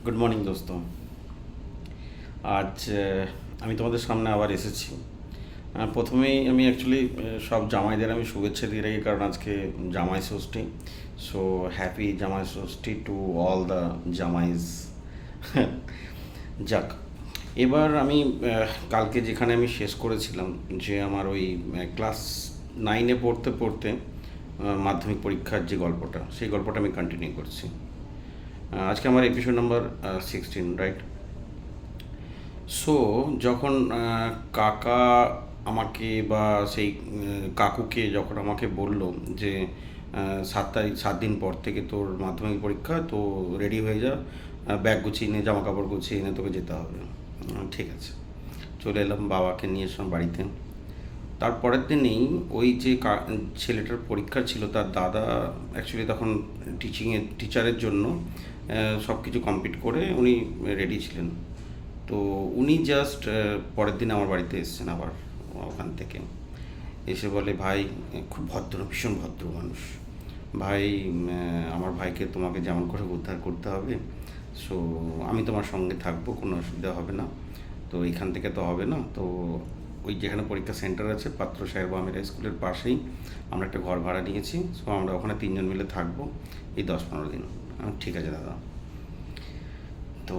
Good morning দোস্ত। আজ আমি তোমাদের সামনে আবার এসেছি। প্রথমেই আমি অ্যাকচুয়ালি সব জামাইদের আমি শুভেচ্ছা দিয়ে রাখি, কারণ আজকে জামাই ষষ্ঠী। সো হ্যাপি জামাই ষষ্ঠী টু অল দ্য জামাইজ। যাক, এবার আমি কালকে যেখানে আমি শেষ করেছিলাম, যে আমার ওই ক্লাস 9-এ পড়তে পড়তে মাধ্যমিক পরীক্ষার যে গল্পটা, সেই গল্পটা আমি কন্টিনিউ করছি। আজকে আমার এপিসোড নাম্বার 16, রাইট? সো যখন কাকা আমাকে বা সেই কাকুকে যখন আমাকে বলল যে 7 তারিখ, 7 দিন পর থেকে তোর মাধ্যমিক পরীক্ষা, তো রেডি হয়ে যা, ব্যাগ গুছিয়ে নে, জামা কাপড় গুছিয়ে এনে তোকে যেতে হবে। ঠিক আছে, চলে এলাম, বাবাকে নিয়ে এসলাম বাড়িতে। তারপরের দিনেই ওই যে ছেলেটার পরীক্ষা ছিল, তার দাদা অ্যাকচুয়ালি তখন টিচারের জন্য সব কিছু কমপ্লিট করে উনি রেডি ছিলেন। তো উনি জাস্ট পরের দিন আমার বাড়িতে এসেছেন আবার ওখান থেকে। এসে বলে, ভাই, খুব ভদ্র, ভীষণ ভদ্র মানুষ, ভাই, আমার ভাইকে তোমাকে যেমন করে উদ্ধার করতে হবে। সো আমি তোমার সঙ্গে থাকবো, কোনো অসুবিধা হবে না। তো এখান থেকে তো হবে না, তো ওই যেখানে পরীক্ষা সেন্টার আছে পাত্র সাহেব আমের স্কুলের পাশেই আমরা একটা ঘর ভাড়া নিয়েছি। সো আমরা ওখানে 3জন মিলে থাকবো এই 10-15 দিন। ঠিক আছে দাদা। তো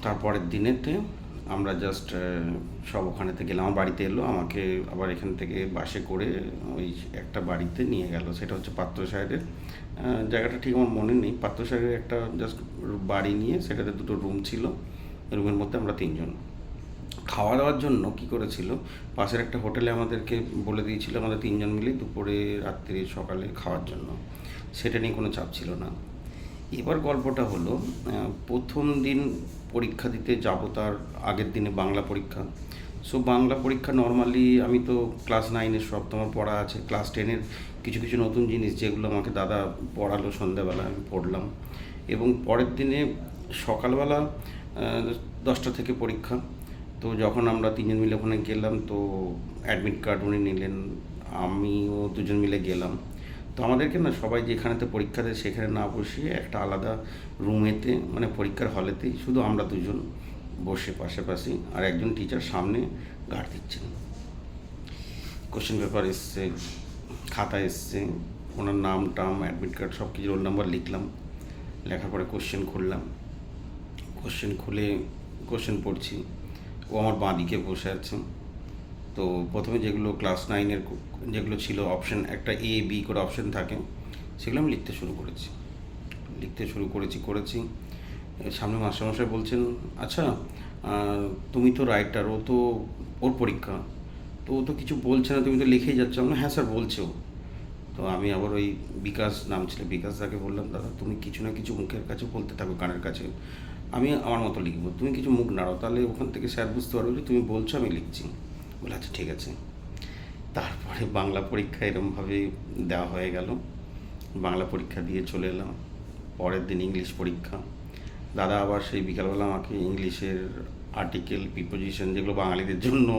তারপরের দিনেতে আমরা জাস্ট সব ওখানেতে গেলাম, আমার বাড়িতে এলো, আমাকে আবার এখান থেকে বাসে করে ওই একটা বাড়িতে নিয়ে গেল। সেটা হচ্ছে পাত্র সাহেবের, জায়গাটা ঠিক আমার মনে নেই। পাত্র সাহেবের একটা জাস্ট বাড়ি নিয়ে, সেটাতে 2টো রুম ছিল। রুমের মধ্যে আমরা 3জন। খাওয়া দাওয়ার জন্য কী করেছিল, পাশের একটা হোটেলে আমাদেরকে বলে দিয়েছিল আমাদের 3জন মিলে দুপুরে, রাত্রে, সকালে খাওয়ার জন্য। সেটা নিয়ে কোনো চাপ ছিল না। এবার গল্পটা হলো, প্রথম দিন পরীক্ষা দিতে যাব, তার আগের দিনে বাংলা পরীক্ষা। সো বাংলা পরীক্ষা নর্মালি আমি তো ক্লাস 9-এর সব তোমার পড়া আছে, ক্লাস 10-এর কিছু কিছু নতুন জিনিস যেগুলো আমাকে দাদা পড়ালো সন্ধ্যাবেলা, আমি পড়লাম। এবং পরের দিনে সকালবেলা 10টা থেকে পরীক্ষা। তো যখন আমরা 3জন মিলে ওখানে গেলাম, তো অ্যাডমিট কার্ড উনি নিলেন, আমিও 2জন মিলে গেলাম। তো আমাদেরকে না সবাই যেখানেতে পরীক্ষা দেয় সেখানে না বসিয়ে একটা আলাদা রুমেতে, মানে পরীক্ষার হলেতেই শুধু আমরা 2জন বসে পাশাপাশি, আর একজন টিচার সামনে গার্ড দিচ্ছেন। কোশ্চেন পেপার এসছে, খাতা এসছে, ওনার নাম টাম, অ্যাডমিট কার্ড, সব কিছু, রোল নাম্বার লিখলাম। লেখার পরে কোশ্চেন খুললাম, কোশ্চেন খুলে কোশ্চেন পড়ছি। ও আমার বাঁ দিকে বসে আছে। তো প্রথমে যেগুলো ক্লাস 9-এর যেগুলো ছিল অপশান, একটা এ বি করে অপশান থাকে, সেগুলো আমি লিখতে শুরু করেছি। সামনে মাস্টারমশাই বলছেন, আচ্ছা, তুমি তো রাইটার, ও তো, ওর পরীক্ষা, তো ও তো কিছু বলছে না, তুমি তো লিখেই যাচ্ছ। আমরা, হ্যাঁ স্যার বলছো। তো আমি আবার ওই বিকাশ নাম ছিল, বিকাশ দাকে বললাম, দাদা তুমি কিছু না কিছু মুখের কাছে বলতে থাকো, কানের কাছে, আমি আমার মতো লিখবো, তুমি কিছু মুখ নাড়াও, তাহলে ওখান থেকে স্যার বুঝতে পারবে যে তুমি বলছো, আমি লিখছি। বলে, আচ্ছা ঠিক আছে। তারপরে বাংলা পরীক্ষা এরমভাবে দেওয়া হয়ে গেল। বাংলা পরীক্ষা দিয়ে চলে এলাম। পরের দিন ইংলিশ পরীক্ষা। দাদা আবার সেই বিকালবেলা আমাকে ইংলিশের আর্টিকেল, প্রিপোজিশন, যেগুলো বাঙালিদের জন্য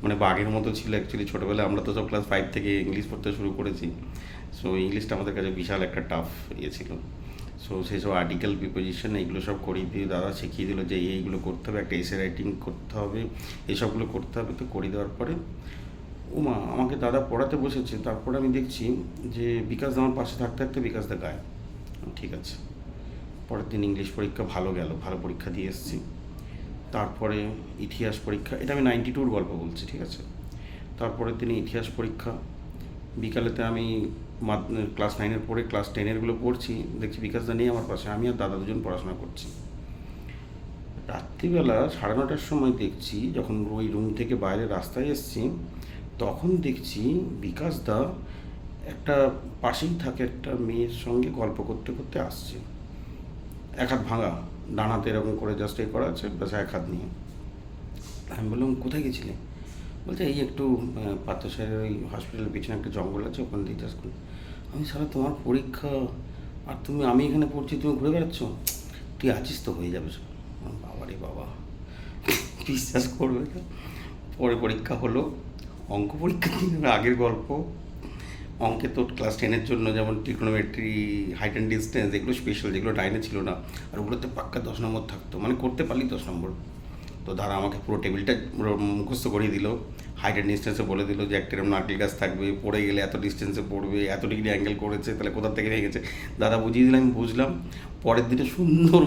মানে বাঘের মতো ছিল অ্যাকচুয়ালি। ছোটোবেলায় আমরা তো সব ক্লাস 5 থেকে ইংলিশ পড়তে শুরু করেছি। সো ইংলিশটা আমাদের কাছে বিশাল একটা টাফ ইয়ে ছিল। সো সেই সব আর্টিকেল, প্রিপোজিশন, এইগুলো সব করিয়ে দিয়ে দাদা শিখিয়ে দিল যে এইগুলো করতে হবে, একটা এসে রাইটিং করতে হবে, এইসবগুলো করতে হবে। তো করে দেওয়ার পরে ওমা, আমাকে দাদা পড়াতে বসেছে, তারপরে আমি দেখছি যে বিকাশ আমার পাশে থাকতে থাকতে বিকাশ দা গায়ে। ঠিক আছে। পরের দিন ইংলিশ পরীক্ষা ভালো গেল, ভালো পরীক্ষা দিয়ে এসেছি। তারপরে ইতিহাস পরীক্ষা, এটা আমি 92-র গল্প বলছি, ঠিক আছে। তারপরের দিনে ইতিহাস পরীক্ষা। বিকালেতে আমি ক্লাস 9-এর পরে ক্লাস 10-এরগুলো পড়ছি, দেখছি বিকাশদা নেই আমার পাশে, আমি আর দাদা 2জন পড়াশোনা করছি। রাত্রিবেলা 9:30-টার সময় দেখছি, যখন ওই রুম থেকে বাইরে রাস্তায় এসছি, তখন দেখছি বিকাশদা একটা পাশেই থাকে একটা মেয়ের সঙ্গে গল্প করতে করতে আসছে। এক হাত ভাঙা, ডান হাতে এরকম করে জাস্ট করা আছে, ব্যাস এক হাত নিয়ে। আমি বললাম, কোথায় গেছিলে? বলছে, এই একটু পাত্র সাহেবের ওই হসপিটালের পিছনে একটা জঙ্গল আছে, ওখান দিয়ে জাস্ট। আমি, সারা তোমার পরীক্ষা আর আমি এখানে পড়ছি, তুমি ঘুরে বেড়াচ্ছ, তুই আছিস তো, হয়ে যাবে। বাবা রে বাবা, বিশ্বাস করবে না। পরে পরীক্ষা হলো, অঙ্ক পরীক্ষা, আগের গল্প। অঙ্কে তো ক্লাস 10-এর জন্য যেমন ট্রিগনোমেট্রি, হাইট অ্যান্ড ডিস্টেন্স, এগুলো স্পেশাল, যেগুলো 9-এ ছিল না। আর ওগুলোতে পাক্কা 10 নম্বর থাকতো, মানে করতে পারলেই 10 নম্বর। তো দাদা আমাকে পুরো টেবিলটা পুরো মুখস্থ করিয়ে দিল। হাইট অ্যান্ড ডিস্টেন্সে বলে দিল যে একটা এরকম নারকেল গাছ থাকবে, পড়ে গেলে এত ডিস্টেন্সে পড়বে, এত ডিগ্রি অ্যাঙ্গেল করেছে, তাহলে কোথা থেকে ভেঙেছে। দাদা বুঝিয়ে দিলে আমি বুঝলাম। পরের দিনে সুন্দর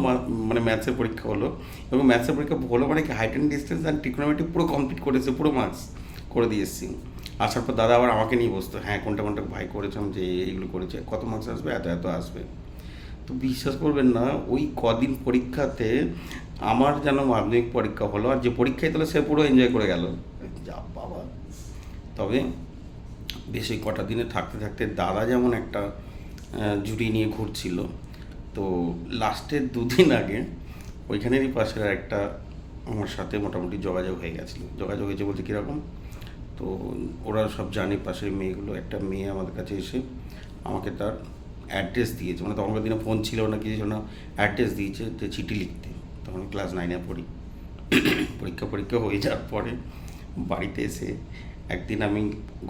মানে ম্যাথসের পরীক্ষা হলো, এবং ম্যাথসের পরীক্ষা হলো মানে কি, হাইট অ্যান্ড ডিস্টেন্স অ্যান্ড ট্রিগনোমেট্রি পুরো কমপ্লিট করেছে, পুরো মার্কস করে দিয়ে এসেছি। আসার পর দাদা আবার আমাকে নিয়ে বসতো, হ্যাঁ কোনটা কোনটা ভাই করেছিলাম, যে এইগুলো করেছে, কত মার্কস আসবে, এত এত আসবে। তো বিশ্বাস করবেন না, ওই কদিন পরীক্ষাতে আমার যেন মাধ্যমিক পরীক্ষা হলো, আর যে পরীক্ষায় তাহলে সে পুরো এনজয় করে গেল। যা বাবা! তবে বেশ ওই কটা দিনে থাকতে থাকতে দাদা যেমন একটা জুড়ি নিয়ে ঘুরছিল, তো লাস্টের 2 দিন আগে ওইখানেরই পাশের একটা আমার সাথে মোটামুটি যোগাযোগ হয়ে গেছিলো। যোগাযোগ হয়েছে বলতে কীরকম, তো ওরা সব জানে পাশের মেয়েগুলো, একটা মেয়ে আমাদের কাছে এসে আমাকে তার অ্যাড্রেস দিয়েছে, মানে তখনকার দিনে ফোন ছিল না, কিছু ছিল না, অ্যাড্রেস দিয়েছে যে চিঠি লিখতে। তখন ক্লাস 9-এ পড়ি। পরীক্ষা হয়ে যাওয়ার পরে বাড়িতে এসে একদিন আমি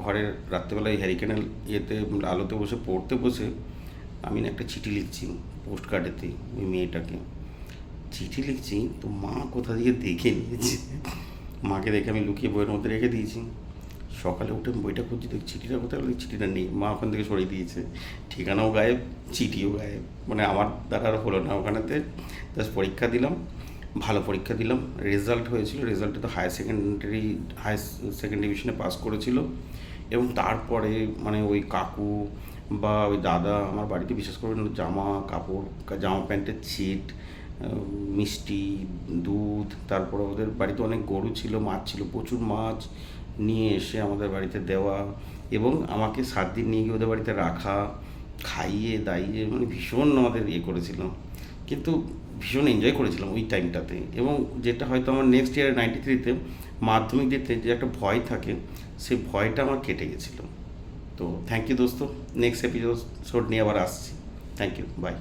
ঘরের রাত্রেবেলায় হ্যারিকেনের ইয়েতে আলোতে বসে পড়তে বসে আমি না একটা চিঠি লিখছি পোস্ট কার্ডেতে ওই মেয়েটাকে। চিঠি লিখছি তো মা কোথা দিয়ে দেখে নিয়েছে। মাকে দেখে আমি লুকিয়ে বইয়ের মধ্যে রেখে দিয়েছি। সকালে উঠে বইটা খুঁজছি, দেখি চিঠিটা কোথায়, বলি চিঠিটা নেই। মা ওখান থেকে সরিয়ে দিয়েছে, ঠিকানাও গায়েব, চিঠিও গায়েব। মানে আমার দ্বারা আর হলো না ওখানেতে। জাস্ট পরীক্ষা দিলাম, ভালো পরীক্ষা দিলাম, রেজাল্ট হয়েছিল, রেজাল্টে তো হায়ার সেকেন্ড ডিভিশনে পাস করেছিল। এবং তারপরে মানে ওই কাকু বা ওই দাদা আমার বাড়িতে বিশেষ করে জামা কাপড়, জামা প্যান্টের ছিট, মিষ্টি, দুধ, তারপরে ওদের বাড়িতে অনেক গরু ছিল, মাছ ছিল, প্রচুর মাছ নিয়ে এসে আমাদের বাড়িতে দেওয়া, এবং আমাকে 7 দিন নিয়ে গিয়ে ওদের বাড়িতে রাখা, খাইয়ে দাইয়ে, মানে ভীষণ আমাদের ইয়ে করেছিলাম। কিন্তু ভীষণ এনজয় করেছিলাম ওই টাইমটাতে। এবং যেটা হয়তো আমার নেক্সট ইয়ারে 93-তে মাধ্যমিক দিতে যে একটা ভয় থাকে, সেই ভয়টা আমার কেটে গেছিলো। তো থ্যাংক ইউ দোস্ত, নেক্সট এপিসোড নিয়ে আবার আসছি। Thank you, by.